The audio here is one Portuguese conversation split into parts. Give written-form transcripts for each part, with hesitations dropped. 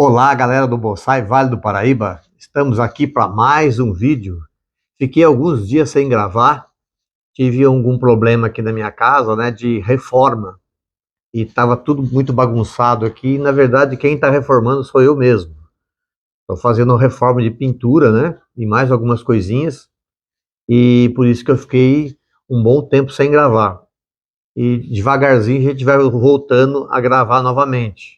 Olá, galera do Bonsai Vale do Paraíba. Estamos aqui para mais um vídeo. Fiquei alguns dias sem gravar. Tive algum problema aqui na minha casa, né, de reforma. E estava tudo muito bagunçado aqui. Na verdade, quem está reformando sou eu mesmo. Estou fazendo uma reforma de pintura, né, e mais algumas coisinhas. E por isso que eu fiquei um bom tempo sem gravar. E devagarzinho a gente vai voltando a gravar novamente.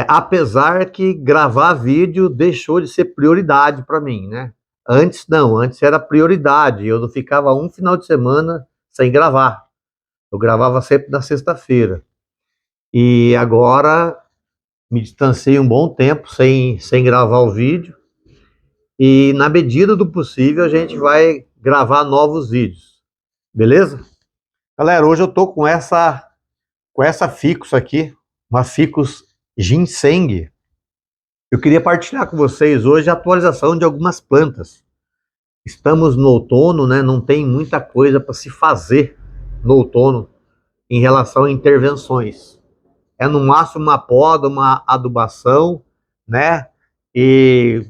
Apesar que gravar vídeo deixou de ser prioridade para mim, né? Antes não, antes era prioridade. Eu não ficava um final de semana sem gravar. Eu gravava sempre na sexta-feira. E agora me distanciei um bom tempo sem gravar o vídeo. E na medida do possível a gente vai gravar novos vídeos. Beleza? Galera, hoje eu tô com essa ficus aqui, uma ficus ginseng. Eu queria partilhar com vocês hoje a atualização de algumas plantas. Estamos no outono, né? Não tem muita coisa para se fazer no outono em relação a intervenções. É no máximo uma poda, uma adubação, né? E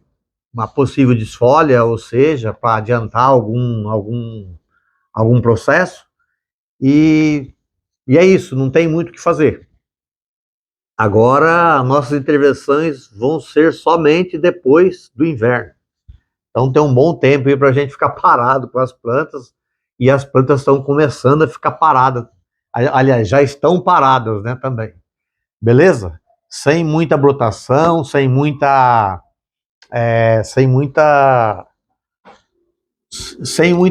uma possível desfolha, ou seja, para adiantar algum processo. E é isso, não tem muito o que fazer. Agora, nossas intervenções vão ser somente depois do inverno. Então tem um bom tempo aí para a gente ficar parado com as plantas, e as plantas estão começando a ficar paradas. Aliás, já estão paradas, né, também. Beleza? Sem muita brotação, sem muita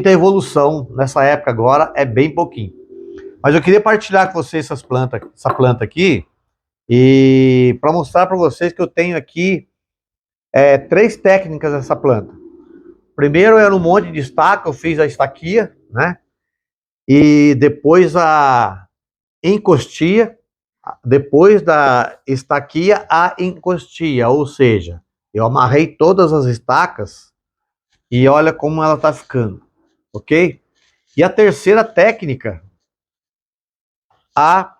evolução nessa época agora, é bem pouquinho. Mas eu queria partilhar com vocês essa planta aqui, e para mostrar para vocês que eu tenho aqui três técnicas dessa planta. Primeiro era um monte de estaca, eu fiz a estaquia, né? E depois a encostia, depois da estaquia a encostia, ou seja, eu amarrei todas as estacas e olha como ela tá ficando, ok? E a terceira técnica, a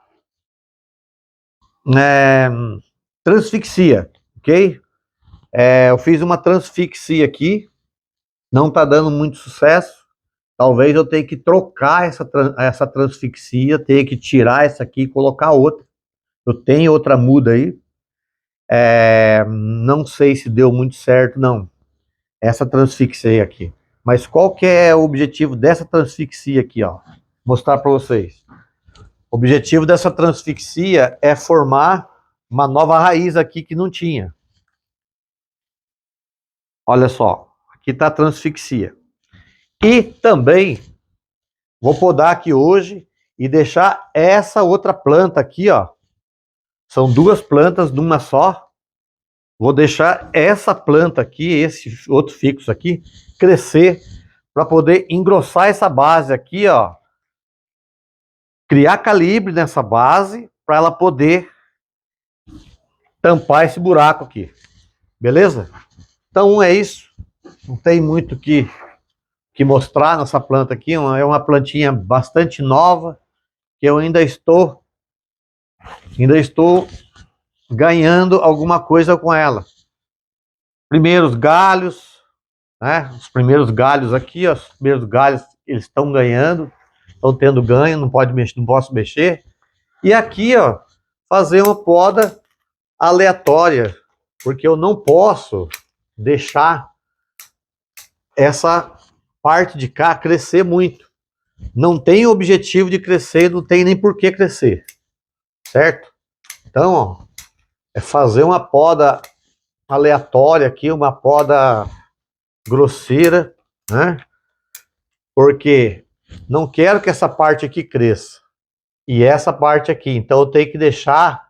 transfixia, ok? Eu fiz uma transfixia aqui, não tá dando muito sucesso. Talvez eu tenha que trocar essa transfixia, tenha que tirar essa aqui e colocar outra. Eu tenho outra muda aí. Não sei se deu muito certo, não. Essa transfixia aqui. Mas qual que é o objetivo dessa transfixia aqui, ó? Mostrar para vocês. O objetivo dessa transfixia é formar uma nova raiz aqui que não tinha. Olha só, aqui está a transfixia. E também vou podar aqui hoje e deixar essa outra planta aqui, ó. São duas plantas numa só. Vou deixar essa planta aqui, esse outro ficus aqui, crescer para poder engrossar essa base aqui, ó. Criar calibre nessa base para ela poder tampar esse buraco aqui. Beleza? Então é isso. Não tem muito que mostrar nessa planta aqui. É uma plantinha bastante nova, que eu ainda estou ganhando alguma coisa com ela. Primeiros galhos, né? Os primeiros galhos aqui, ó, os primeiros galhos eles estão ganhando, estão tendo ganho, não posso mexer. E aqui, ó, fazer uma poda aleatória, porque eu não posso deixar essa parte de cá crescer muito. Não tem objetivo de crescer, não tem nem por que crescer, certo? Então, ó, é fazer uma poda aleatória aqui, uma poda grosseira, né? Porque não quero que essa parte aqui cresça e essa parte aqui, então eu tenho que deixar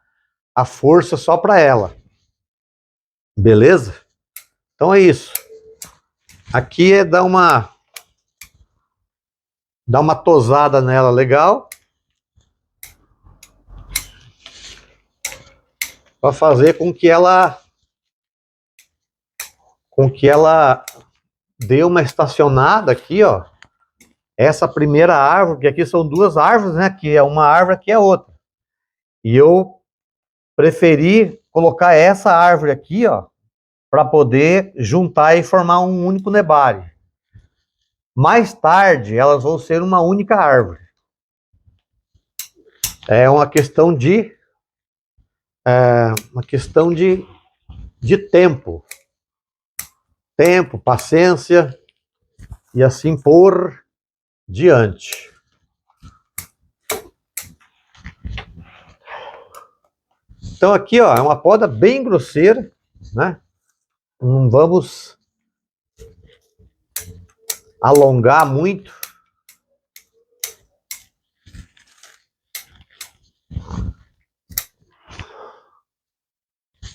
a força só para ela. Beleza? Então é isso. Aqui é dar uma tosada nela legal, para fazer com que ela dê uma estacionada aqui, ó. Essa primeira árvore, que aqui são duas árvores, né? Que é uma árvore, aqui é outra. E eu preferi colocar essa árvore aqui, ó, para poder juntar e formar um único nebário. Mais tarde, elas vão ser uma única árvore. É uma questão de tempo. Tempo, paciência e assim por diante. Então aqui, ó, é uma poda bem grosseira, né? Não vamos alongar muito.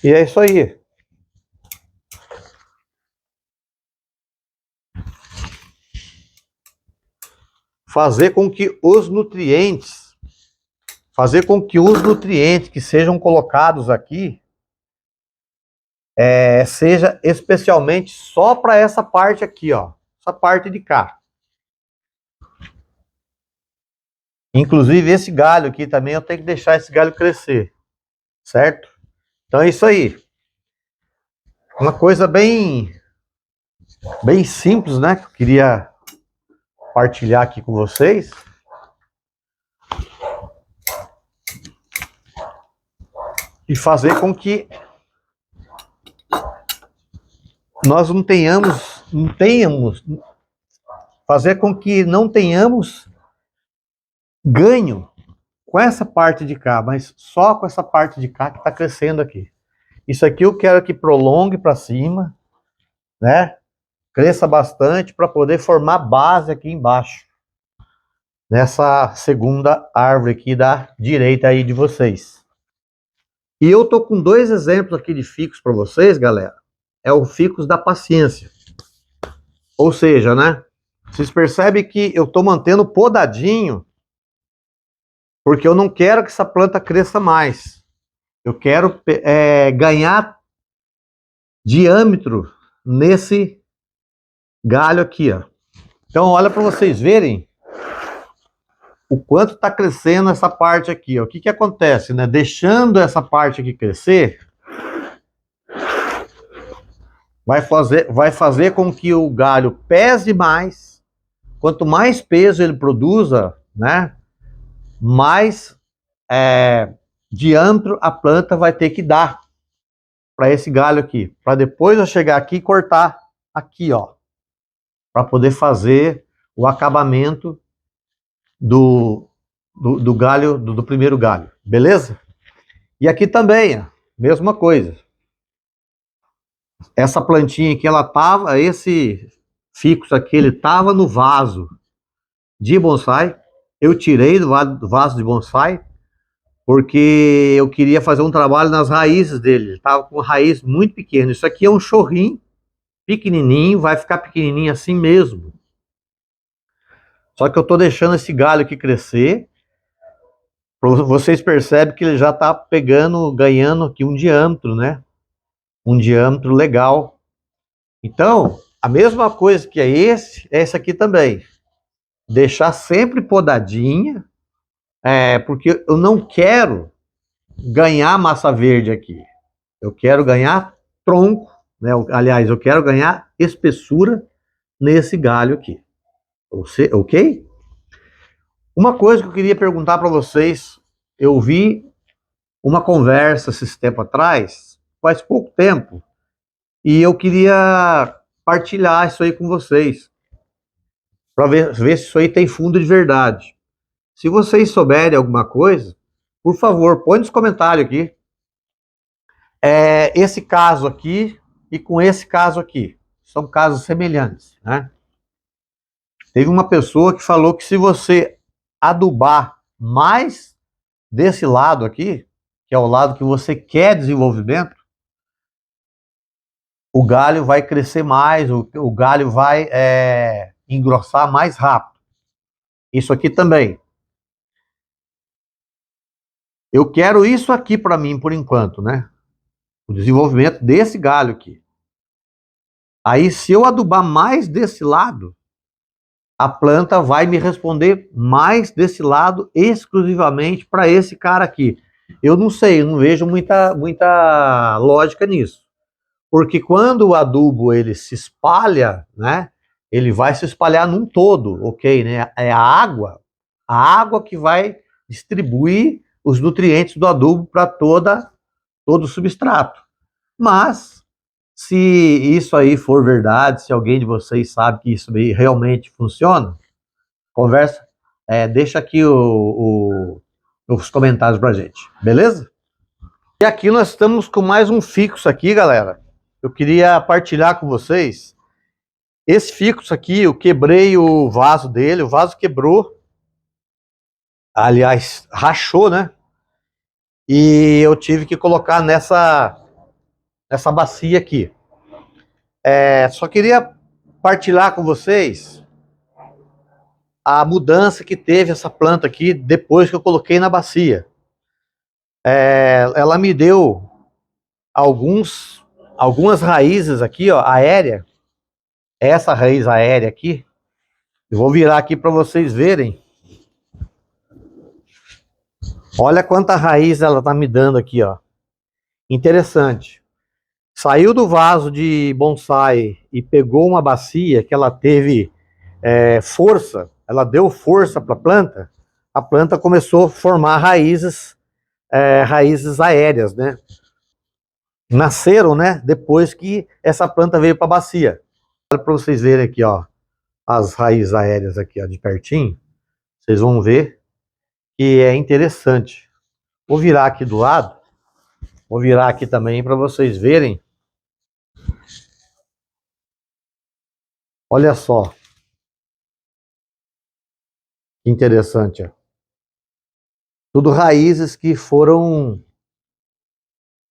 E é isso aí. Fazer com que os nutrientes que sejam colocados aqui seja especialmente só para essa parte aqui, ó, essa parte de cá. Inclusive esse galho aqui também eu tenho que deixar esse galho crescer, certo? Então é isso aí. Uma coisa bem simples, né, que eu queria compartilhar aqui com vocês. E fazer com que nós não tenhamos, fazer com que não tenhamos ganho com essa parte de cá, mas só com essa parte de cá que está crescendo aqui. Isso aqui eu quero que prolongue para cima, né? Cresça bastante para poder formar base aqui embaixo, nessa segunda árvore aqui da direita aí de vocês. E eu tô com dois exemplos aqui de ficus para vocês, galera. É o ficus da paciência. Ou seja, né? Vocês percebem que eu tô mantendo podadinho porque eu não quero que essa planta cresça mais. Eu quero ganhar diâmetro nesse galho aqui, ó. Então, olha para vocês verem o quanto está crescendo essa parte aqui, ó. O que que acontece, né? Deixando essa parte aqui crescer, vai fazer com que o galho pese mais. Quanto mais peso ele produza, né? Mais diâmetro a planta vai ter que dar para esse galho aqui, para depois eu chegar aqui e cortar aqui, ó, para poder fazer o acabamento do galho, do primeiro galho, beleza? E aqui também, ó, mesma coisa. Essa plantinha aqui, ela tava, esse ficus aqui, ele tava no vaso de bonsai. Eu tirei do vaso de bonsai porque eu queria fazer um trabalho nas raízes dele. Ele tava com raiz muito pequena. Isso aqui é um chorrinho pequenininho, vai ficar pequenininho assim mesmo. Só que eu tô deixando esse galho aqui crescer. Vocês percebem que ele já tá ganhando aqui um diâmetro, né? Um diâmetro legal. Então, a mesma coisa que é esse aqui também. Deixar sempre podadinha, porque eu não quero ganhar massa verde aqui. Eu quero ganhar tronco, né? Aliás, eu quero ganhar espessura nesse galho aqui. Ok? Uma coisa que eu queria perguntar para vocês, eu vi uma conversa esse tempo atrás, faz pouco tempo, e eu queria partilhar isso aí com vocês, para ver se isso aí tem fundo de verdade. Se vocês souberem alguma coisa, por favor, põe nos comentários aqui. Esse caso aqui e com esse caso aqui. São casos semelhantes, né? Teve uma pessoa que falou que se você adubar mais desse lado aqui, que é o lado que você quer desenvolvimento, o galho vai crescer mais, o galho vai engrossar mais rápido. Isso aqui também. Eu quero isso aqui para mim por enquanto, né? O desenvolvimento desse galho aqui. Aí, se eu adubar mais desse lado, a planta vai me responder mais desse lado exclusivamente para esse cara aqui. Eu não sei, eu não vejo muita lógica nisso. Porque quando o adubo ele se espalha, né, ele vai se espalhar num todo, ok, né? É a água que vai distribuir os nutrientes do adubo para todo o substrato. Mas se isso aí for verdade, se alguém de vocês sabe que isso aí realmente funciona, conversa, deixa aqui os comentários pra gente, beleza? E aqui nós estamos com mais um fixo aqui, galera. Eu queria partilhar com vocês. Esse fixo aqui, eu quebrei o vaso dele, o vaso quebrou. Aliás, rachou, né? E eu tive que colocar nessa bacia aqui. Só queria partilhar com vocês a mudança que teve essa planta aqui depois que eu coloquei na bacia. Ela me deu algumas raízes aqui, ó, aérea. Essa raiz aérea aqui, eu vou virar aqui para vocês verem. Olha quanta raiz ela tá me dando aqui, ó. Interessante. Saiu do vaso de bonsai e pegou uma bacia que ela teve força, ela deu força para a planta começou a formar raízes aéreas, né? Nasceram, né? Depois que essa planta veio para a bacia. Olha para vocês verem aqui, ó, as raízes aéreas aqui, ó, de pertinho. Vocês vão ver que é interessante. Vou virar aqui do lado. Vou virar aqui também para vocês verem. Olha só. Que interessante, ó. Tudo raízes que foram,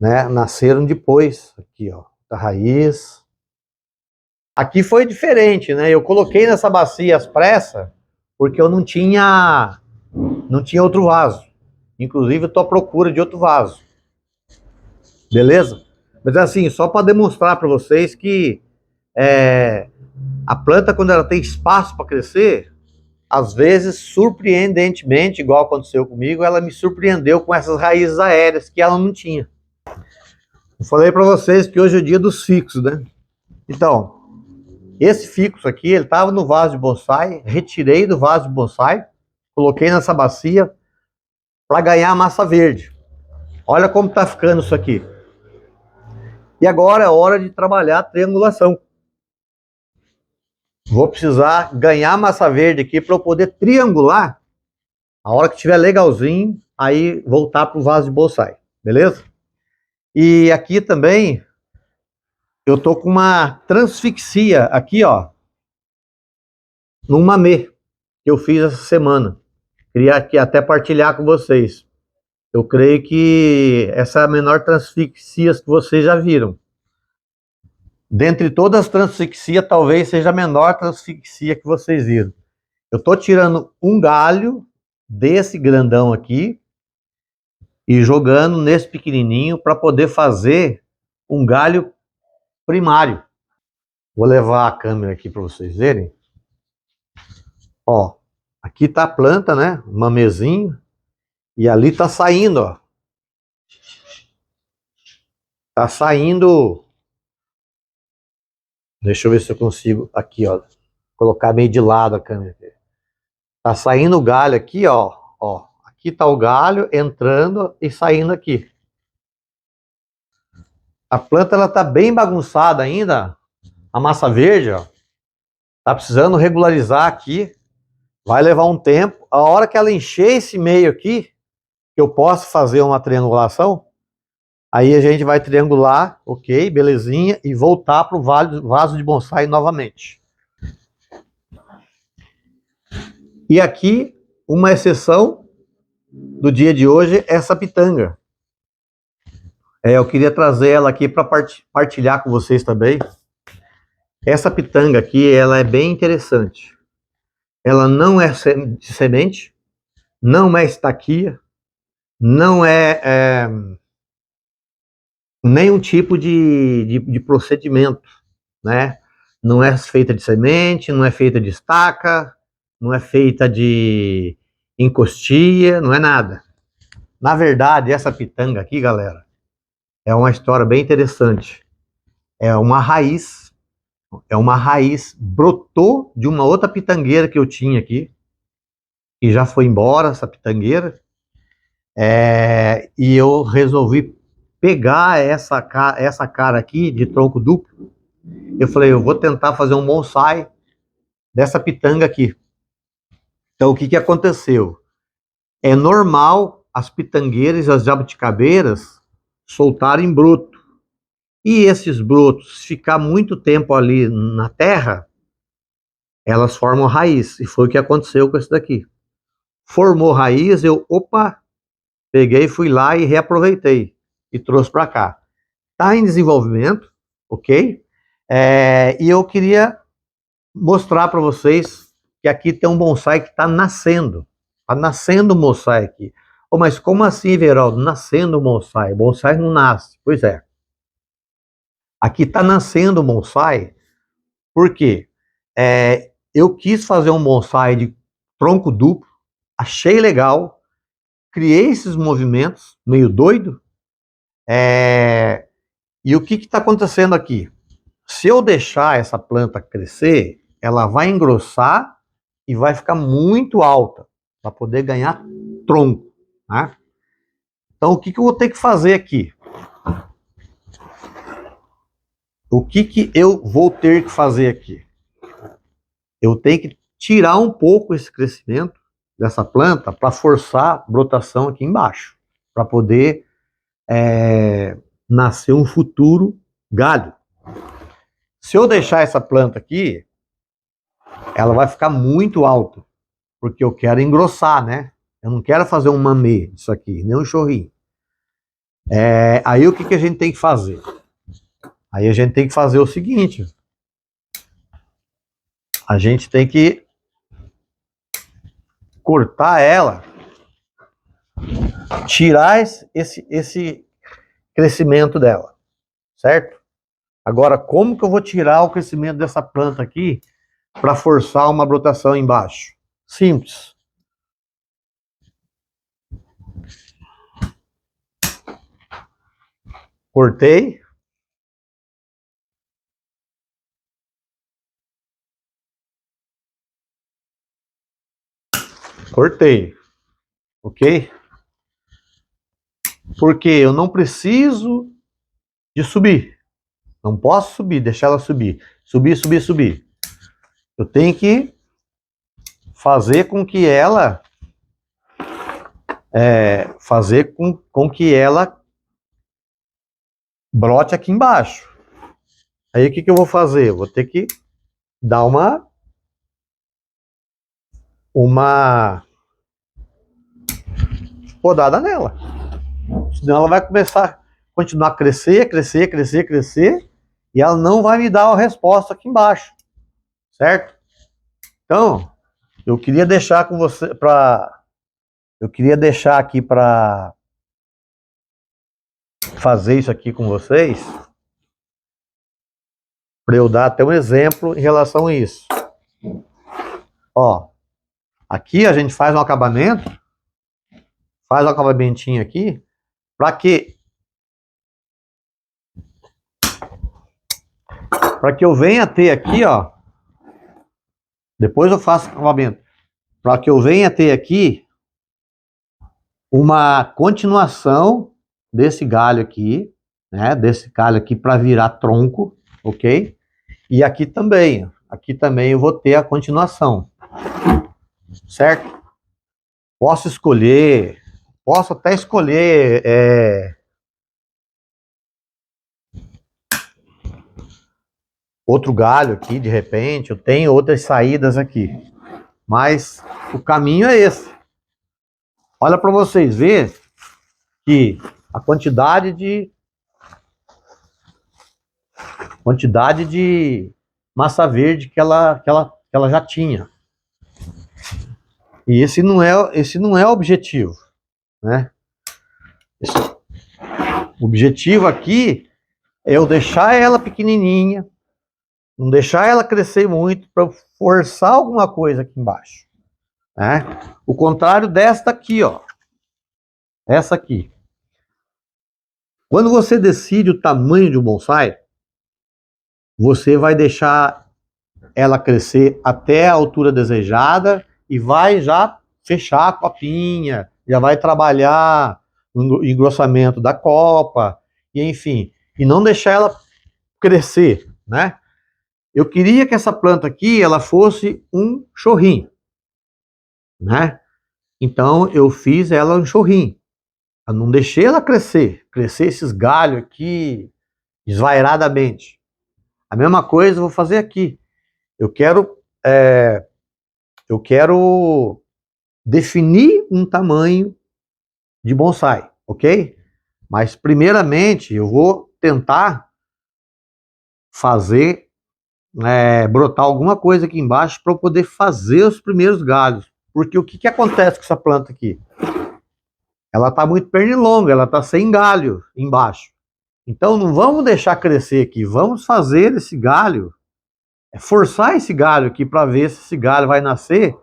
né, nasceram depois. Aqui, ó, da raiz. Aqui foi diferente, né? Eu coloquei nessa bacia às pressas porque eu não tinha outro vaso. Inclusive, eu tô à procura de outro vaso. Beleza? Mas assim, só para demonstrar para vocês que a planta, quando ela tem espaço para crescer, às vezes, surpreendentemente, igual aconteceu comigo, ela me surpreendeu com essas raízes aéreas que ela não tinha. Eu falei para vocês que hoje é o dia dos fixos, né? Então, esse fixo aqui, ele estava no vaso de bonsai, retirei do vaso de bonsai, coloquei nessa bacia para ganhar massa verde. Olha como tá ficando isso aqui. E agora é hora de trabalhar a triangulação. Vou precisar ganhar massa verde aqui para eu poder triangular. A hora que tiver legalzinho, aí voltar para o vaso de bonsai, beleza? E aqui também eu tô com uma transfixia aqui, ó, num mamê que eu fiz essa semana. Queria aqui até partilhar com vocês. Eu creio que essa é a menor transfixia que vocês já viram. Dentre todas as transfixias, talvez seja a menor transfixia que vocês viram. Eu tô tirando um galho desse grandão aqui e jogando nesse pequenininho para poder fazer um galho primário. Vou levar a câmera aqui para vocês verem. Ó, aqui tá a planta, né? Um mamezinho. E ali tá saindo, ó. Tá saindo. Deixa eu ver se eu consigo. Aqui, ó. Colocar meio de lado a câmera. Tá saindo o galho aqui, ó. Ó. Aqui tá o galho entrando e saindo aqui. A planta ela tá bem bagunçada ainda. A massa verde, ó. Tá precisando regularizar aqui. Vai levar um tempo. A hora que ela encher esse meio aqui, que eu posso fazer uma triangulação, aí a gente vai triangular, ok, belezinha, e voltar para o vaso de bonsai novamente. E aqui, uma exceção do dia de hoje, essa pitanga. Eu queria trazer ela aqui para partilhar com vocês também. Essa pitanga aqui, ela é bem interessante. Ela não é de semente, não é estaquia, não é nenhum tipo de procedimento, né? Não é feita de semente, não é feita de estaca, não é feita de encostia, não é nada. Na verdade, essa pitanga aqui, galera, é uma história bem interessante. É uma raiz, brotou de uma outra pitangueira que eu tinha aqui, e já foi embora essa pitangueira, e eu resolvi pegar essa cara aqui de tronco duplo. Eu falei, eu vou tentar fazer um bonsai dessa pitanga aqui. Então, o que que aconteceu? É normal as pitangueiras e as jabuticabeiras soltarem broto. E esses brotos, se ficar muito tempo ali na terra, elas formam raiz. E foi o que aconteceu com esse daqui. Formou raiz, peguei, fui lá e reaproveitei. E trouxe para cá. Está em desenvolvimento, ok? E eu queria mostrar para vocês que aqui tem um bonsai que está nascendo. Está nascendo um bonsai aqui. Oh, mas como assim, Veraldo? Nascendo um bonsai? Bonsai não nasce. Pois é. Aqui está nascendo um bonsai. Por quê? Eu quis fazer um bonsai de tronco duplo. Achei legal. Criei esses movimentos, meio doido. E o que está acontecendo aqui? Se eu deixar essa planta crescer, ela vai engrossar e vai ficar muito alta para poder ganhar tronco, né? Então, o que que eu vou ter que fazer aqui? O que que eu vou ter que fazer aqui? Eu tenho que tirar um pouco esse crescimento dessa planta para forçar a brotação aqui embaixo, para poder nascer um futuro galho. Se eu deixar essa planta aqui, ela vai ficar muito alta, porque eu quero engrossar, né? Eu não quero fazer um mamê disso aqui, nem um chorrinho. Aí o que que a gente tem que fazer? Aí a gente tem que fazer o seguinte: a gente tem que cortar ela, tirar esse crescimento dela, certo? Agora, como que eu vou tirar o crescimento dessa planta aqui para forçar uma brotação embaixo? Simples. Cortei. Cortei. Ok? Porque eu não preciso de subir. Não posso subir, deixar ela subir. Subir, subir, subir. Eu tenho que fazer com que ela com que ela brote aqui embaixo. Aí o que que eu vou fazer? Eu vou ter que dar uma podada nela. Senão ela vai começar a continuar a crescer, crescer, crescer, crescer, e ela não vai me dar a resposta aqui embaixo. Certo? Então, eu queria deixar com você eu queria deixar aqui para fazer isso aqui com vocês, para eu dar até um exemplo em relação a isso. Ó, aqui a gente faz um acabamento, faz um acabamentinho aqui, para quê? Para que eu venha ter aqui, ó, depois eu faço acabamento, para que eu venha ter aqui uma continuação desse galho aqui, né, desse galho aqui para virar tronco, ok? E aqui também eu vou ter a continuação, certo? Posso até escolher outro galho aqui, de repente, eu tenho outras saídas aqui, mas o caminho é esse. Olha para vocês verem que a quantidade de massa verde que ela já tinha. E esse não é o objetivo, né? O objetivo aqui é eu deixar ela pequenininha, não deixar ela crescer muito para forçar alguma coisa aqui embaixo, né? O contrário desta aqui, ó. essa aqui. Quando você decide o tamanho de um bonsai, você vai deixar ela crescer até a altura desejada e vai já fechar a copinha, já vai trabalhar o engrossamento da copa, e enfim, e não deixar ela crescer, né? Eu queria que essa planta aqui, ela fosse um chorrinho, né? Então eu fiz ela um chorrinho. Eu não deixei ela crescer esses galhos aqui esvairadamente. A mesma coisa eu vou fazer aqui. Eu quero, eu quero definir um tamanho de bonsai, ok? Mas primeiramente eu vou tentar fazer brotar alguma coisa aqui embaixo para eu poder fazer os primeiros galhos. Porque o que acontece com essa planta aqui? Ela está muito pernilonga, ela está sem galho embaixo. Então não vamos deixar crescer aqui, vamos fazer esse galho, forçar esse galho aqui para ver se esse galho vai nascer,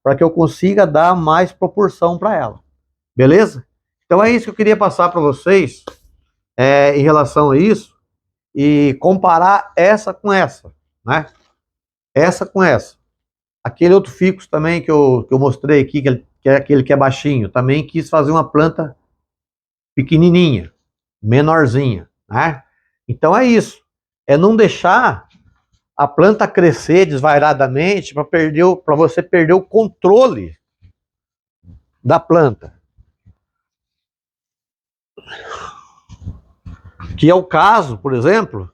para que eu consiga dar mais proporção para ela. Beleza? Então é isso que eu queria passar para vocês em relação a isso e comparar essa com essa, né? Essa com essa. Aquele outro ficus também que eu mostrei aqui, que é aquele que é baixinho, também quis fazer uma planta pequenininha, menorzinha, né? Então é isso. É não deixar a planta crescer desvairadamente para você perder o controle da planta. Que é o caso, por exemplo,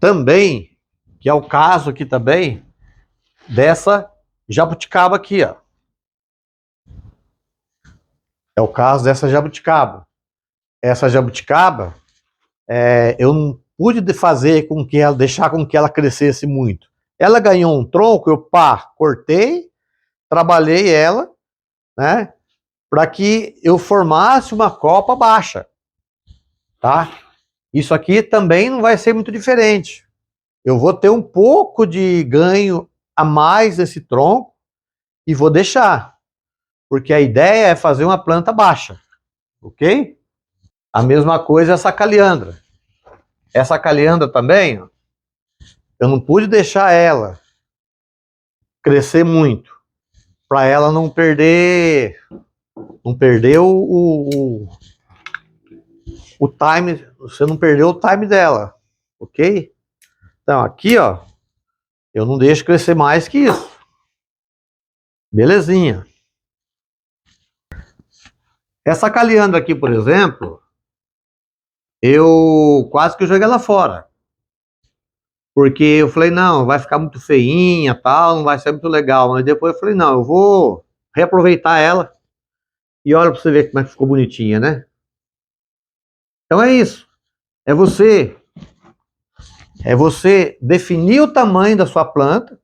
também, que é o caso aqui também, dessa jabuticaba aqui, ó. É o caso dessa jabuticaba. Essa jabuticaba, eu não pude fazer com que ela, deixar com que ela crescesse muito. Ela ganhou um tronco, eu cortei, trabalhei ela, né, para que eu formasse uma copa baixa, tá? Isso aqui também não vai ser muito diferente. Eu vou ter um pouco de ganho a mais nesse tronco e vou deixar, porque a ideia é fazer uma planta baixa, ok? A mesma coisa essa caliandra. Essa caliandra também, ó, eu não pude deixar ela crescer muito, para ela não perder o time, você não perdeu o time dela, ok? Então aqui, ó, eu não deixo crescer mais que isso. Belezinha. Essa caliandra aqui, por exemplo, eu quase que eu joguei ela fora. Porque eu falei, não, vai ficar muito feinha, tal, não vai ser muito legal. Mas depois eu falei, não, eu vou reaproveitar ela. E olha para você ver como é que ficou bonitinha, né? Então é isso. É você definir o tamanho da sua planta.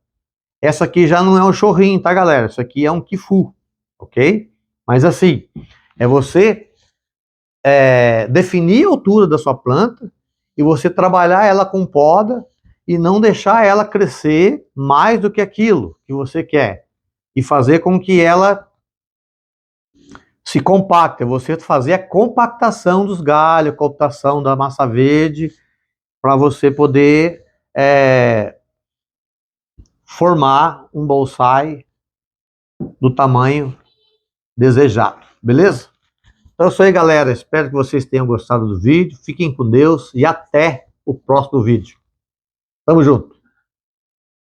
Essa aqui já não é um chorrinho, tá, galera? Isso aqui é um quifu, ok? Mas assim, é você definir a altura da sua planta e você trabalhar ela com poda e não deixar ela crescer mais do que aquilo que você quer. E fazer com que ela se compacte, você fazer a compactação dos galhos, a compactação da massa verde, para você poder formar um bonsai do tamanho desejado, beleza? Então é isso aí, galera. Espero que vocês tenham gostado do vídeo. Fiquem com Deus e até o próximo vídeo. Tamo junto.